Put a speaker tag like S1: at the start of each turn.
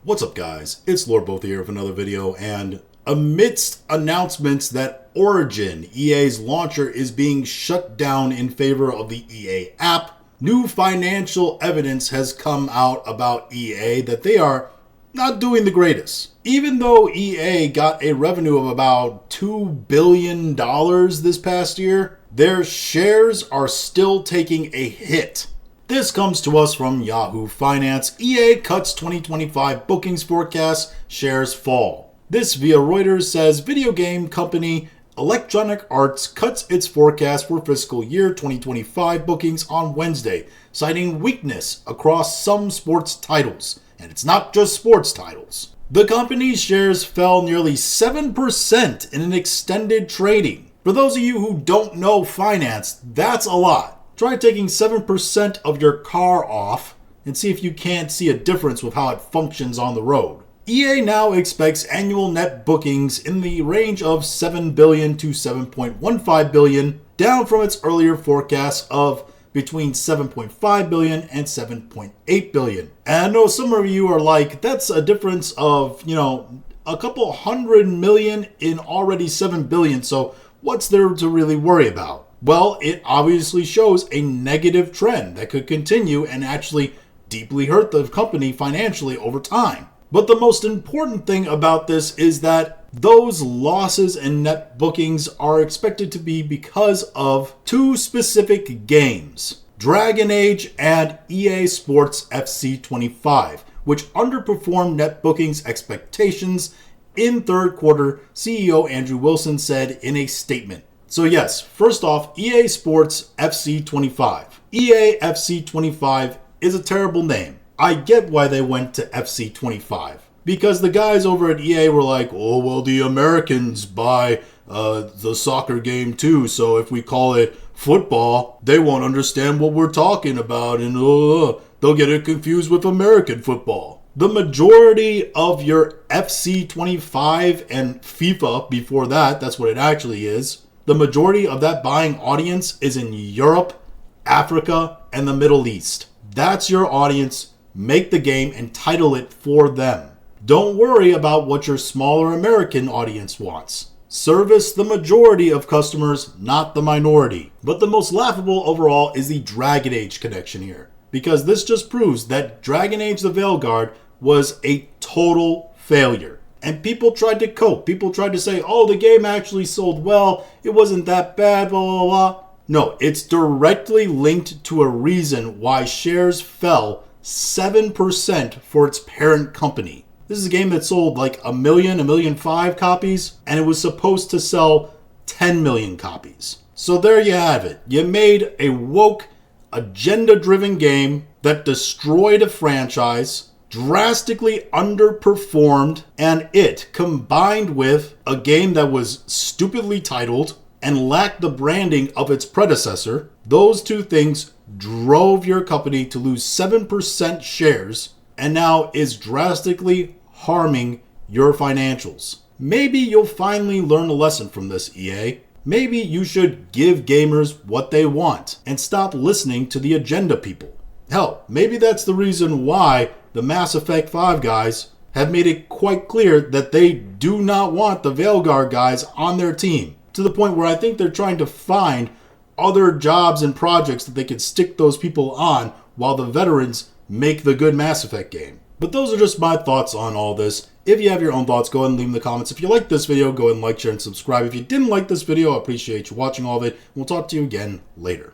S1: What's up, guys? It's Lord Both here with another video, and amidst announcements that Origin, EA's launcher, is being shut down in favor of the EA app, new financial evidence has come out about EA that they are not doing the greatest. Even though EA got a revenue of about $2 billion this past year, their shares are still taking a hit. This comes to us from Yahoo Finance. EA cuts 2025 bookings forecast, shares fall. This via Reuters says video game company Electronic Arts cuts its forecast for fiscal year 2025 bookings on Wednesday, citing weakness across some sports titles. And it's not just sports titles. The company's shares fell nearly 7% in an extended trading. For those of you who don't know finance, that's a lot. Try taking 7% of your car off and see if you can't see a difference with how it functions on the road. EA now expects annual net bookings in the range of $7 billion to $7.15 billion, down from its earlier forecast of between $7.5 billion and $7.8 billion. And I know some of you are like, that's a difference of, a couple hundred million in already $7 billion, so what's there to really worry about? Well, it obviously shows a negative trend that could continue and actually deeply hurt the company financially over time. But the most important thing about this is that those losses in net bookings are expected to be because of two specific games, Dragon Age and EA Sports FC 25, which underperformed net bookings expectations in third quarter, CEO Andrew Wilson said in a statement. So yes, first off, EA Sports FC 25. EA FC 25 is a terrible name. I get why they went to FC 25. Because the guys over at EA were like, oh, well, the Americans buy the soccer game too, so if we call it football, they won't understand what we're talking about, and they'll get it confused with American football. The majority of your FC 25 and FIFA before that, that's what it actually is, the majority of that buying audience is in Europe, Africa, and the Middle East. That's your audience. Make the game and title it for them. Don't worry about what your smaller American audience wants. Service the majority of customers, not the minority. But the most laughable overall is the Dragon Age connection here, because this just proves that Dragon Age the Veilguard was a total failure. And people tried to cope. People tried to say, oh, the game actually sold well. It wasn't that bad, blah, blah, blah. No, it's directly linked to a reason why shares fell 7% for its parent company. This is a game that sold like 1 million, 1.5 million copies, and it was supposed to sell 10 million copies. So there you have it. You made a woke, agenda-driven game that destroyed a franchise, drastically underperformed, and it, combined with a game that was stupidly titled and lacked the branding of its predecessor, those two things drove your company to lose 7% shares and now is drastically harming your financials. Maybe you'll finally learn a lesson from this, EA. Maybe you should give gamers what they want and stop listening to the agenda people. Hell, maybe that's the reason why the Mass Effect 5 guys have made it quite clear that they do not want the Veilguard guys on their team, to the point where I think they're trying to find other jobs and projects that they can stick those people on while the veterans make the good Mass Effect game. But those are just my thoughts on all this. If you have your own thoughts, go ahead and leave them in the comments. If you liked this video, go ahead and like, share, and subscribe. If you didn't like this video, I appreciate you watching all of it. We'll talk to you again later.